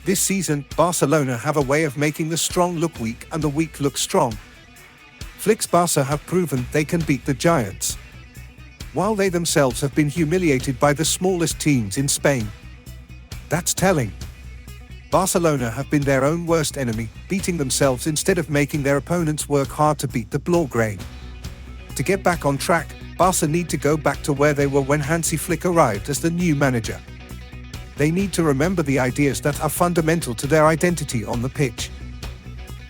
This season, Barcelona have a way of making the strong look weak and the weak look strong. Flick's Barca have proven they can beat the giants, while they themselves have been humiliated by the smallest teams in Spain. That's telling. Barcelona have been their own worst enemy, beating themselves instead of making their opponents work hard to beat the Blaugrana. To get back on track, Barca need to go back to where they were when Hansi Flick arrived as the new manager. They need to remember the ideas that are fundamental to their identity on the pitch.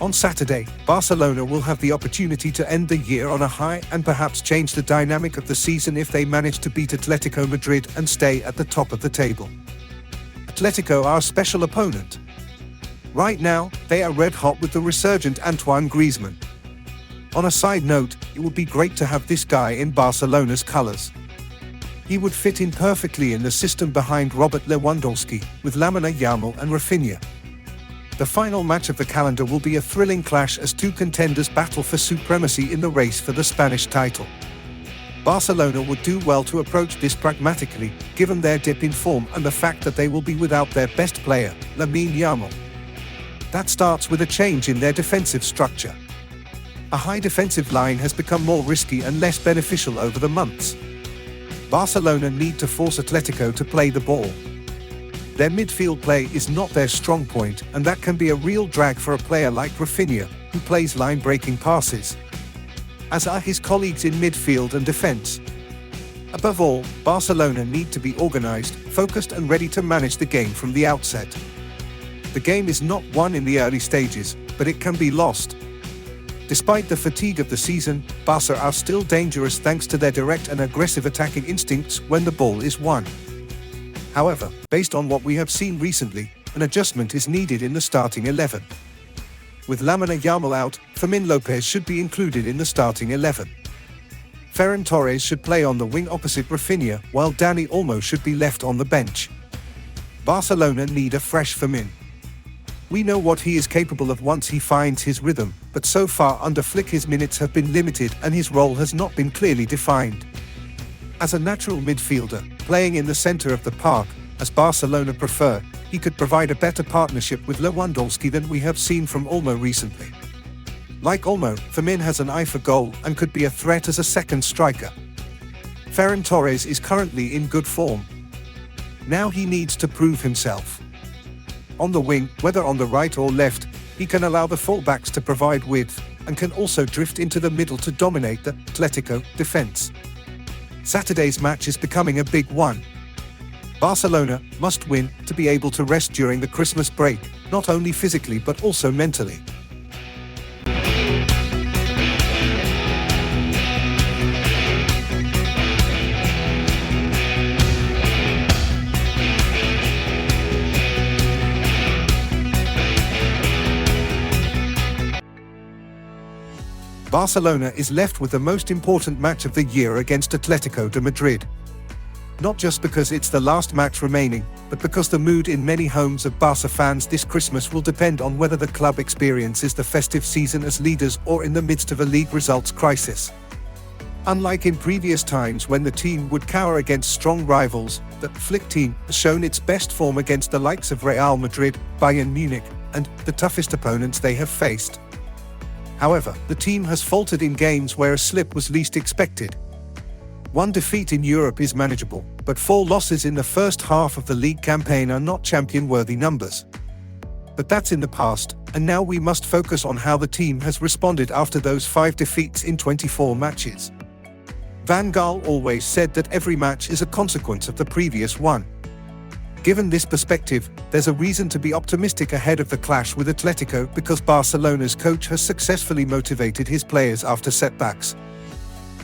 On Saturday, Barcelona will have the opportunity to end the year on a high and perhaps change the dynamic of the season if they manage to beat Atletico Madrid and stay at the top of the table. Atletico are a special opponent. Right now, they are red hot with the resurgent Antoine Griezmann. On a side note, it would be great to have this guy in Barcelona's colours. He would fit in perfectly in the system behind Robert Lewandowski, with Lamine Yamal and Rafinha. The final match of the calendar will be a thrilling clash as two contenders battle for supremacy in the race for the Spanish title. Barcelona would do well to approach this pragmatically, given their dip in form and the fact that they will be without their best player, Lamine Yamal. That starts with a change in their defensive structure. A high defensive line has become more risky and less beneficial over the months. Barcelona need to force Atletico to play the ball. Their midfield play is not their strong point, and that can be a real drag for a player like Rafinha, who plays line-breaking passes, as are his colleagues in midfield and defense. Above all, Barcelona need to be organized, focused and ready to manage the game from the outset. The game is not won in the early stages, but it can be lost. Despite the fatigue of the season, Barca are still dangerous thanks to their direct and aggressive attacking instincts when the ball is won. However, based on what we have seen recently, an adjustment is needed in the starting 11. With Lamine Yamal out, Fermin Lopez should be included in the starting 11. Ferran Torres should play on the wing opposite Rafinha, while Dani Olmo should be left on the bench. Barcelona need a fresh Fermin. We know what he is capable of once he finds his rhythm, but so far under Flick his minutes have been limited and his role has not been clearly defined. As a natural midfielder, playing in the center of the park, as Barcelona prefer, he could provide a better partnership with Lewandowski than we have seen from Olmo recently. Like Olmo, Fermin has an eye for goal and could be a threat as a second striker. Ferran Torres is currently in good form. Now he needs to prove himself. On the wing, whether on the right or left, he can allow the fullbacks to provide width, and can also drift into the middle to dominate the Atletico defense. Saturday's match is becoming a big one. Barcelona must win to be able to rest during the Christmas break, not only physically but also mentally. Barcelona is left with the most important match of the year against Atletico de Madrid. Not just because it's the last match remaining, but because the mood in many homes of Barca fans this Christmas will depend on whether the club experiences the festive season as leaders or in the midst of a league results crisis. Unlike in previous times when the team would cower against strong rivals, the Flick team has shown its best form against the likes of Real Madrid, Bayern Munich, and the toughest opponents they have faced. However, the team has faltered in games where a slip was least expected. One defeat in Europe is manageable, but 4 losses in the first half of the league campaign are not champion-worthy numbers. But that's in the past, and now we must focus on how the team has responded after those 5 defeats in 24 matches. Van Gaal always said that every match is a consequence of the previous one. Given this perspective, there's a reason to be optimistic ahead of the clash with Atletico because Barcelona's coach has successfully motivated his players after setbacks.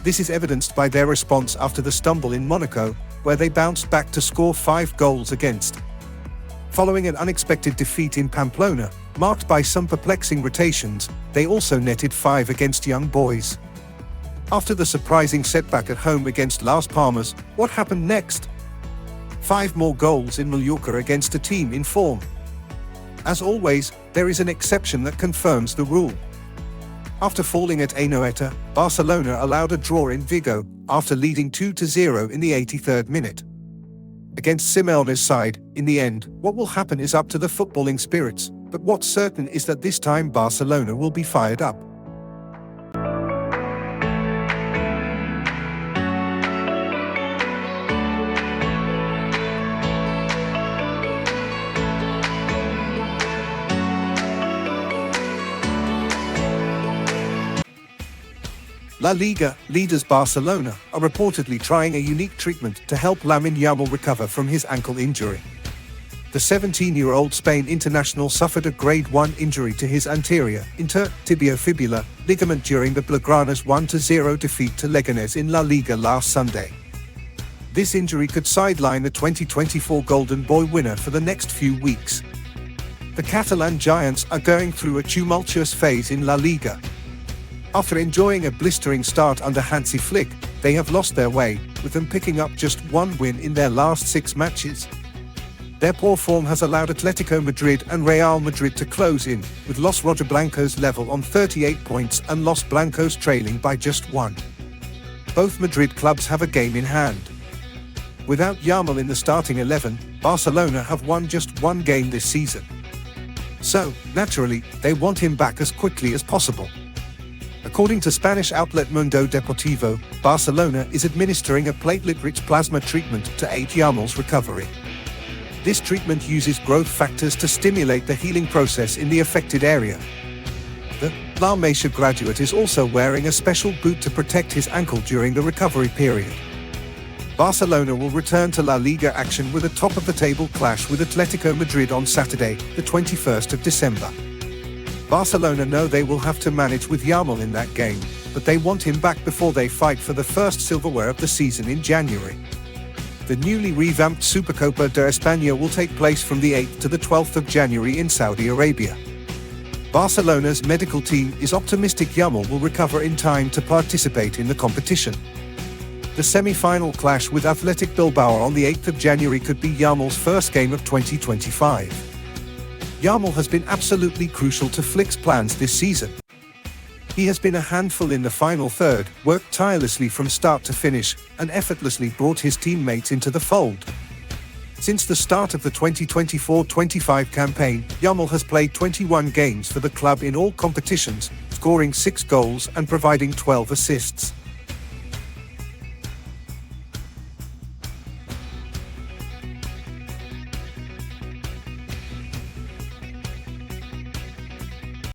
This is evidenced by their response after the stumble in Monaco, where they bounced back to score 5 goals against. Following an unexpected defeat in Pamplona, marked by some perplexing rotations, they also netted 5 against Young Boys. After the surprising setback at home against Las Palmas, what happened next? 5 more goals in Mallorca against a team in form. As always, there is an exception that confirms the rule. After falling at Anoeta, Barcelona allowed a draw in Vigo, after leading 2-0 in the 83rd minute. against Simeone's side. In the end, what will happen is up to the footballing spirits, but what's certain is that this time Barcelona will be fired up. La Liga leaders Barcelona are reportedly trying a unique treatment to help Lamine Yamal recover from his ankle injury. The 17-year-old Spain international suffered a grade 1 injury to his anterior intertibiofibular ligament during the Blaugrana's 1-0 defeat to Leganés in La Liga last Sunday. This injury could sideline the 2024 Golden Boy winner for the next few weeks. The Catalan Giants are going through a tumultuous phase in La Liga. After enjoying a blistering start under Hansi Flick, they have lost their way, with them picking up just one win in their last 6 matches. Their poor form has allowed Atletico Madrid and Real Madrid to close in, with Los Rojiblancos level on 38 points and Los Blancos trailing by just 1. Both Madrid clubs have a game in hand. Without Yamal in the starting 11, Barcelona have won just 1 game this season. So, naturally, they want him back as quickly as possible. According to Spanish outlet Mundo Deportivo, Barcelona is administering a platelet-rich plasma treatment to aid Yamal's recovery. This treatment uses growth factors to stimulate the healing process in the affected area. The La Masia graduate is also wearing a special boot to protect his ankle during the recovery period. Barcelona will return to La Liga action with a top-of-the-table clash with Atletico Madrid on Saturday, the 21st of December. Barcelona know they will have to manage with Yamal in that game, but they want him back before they fight for the first silverware of the season in January. The newly revamped Supercopa de España will take place from the 8th to the 12th of January in Saudi Arabia. Barcelona's medical team is optimistic Yamal will recover in time to participate in the competition. The semi-final clash with Athletic Bilbao on the 8th of January could be Yamal's first game of 2025. Yamal has been absolutely crucial to Flick's plans this season. He has been a handful in the final third, worked tirelessly from start to finish, and effortlessly brought his teammates into the fold. Since the start of the 2024-25 campaign, Yamal has played 21 games for the club in all competitions, scoring 6 goals and providing 12 assists.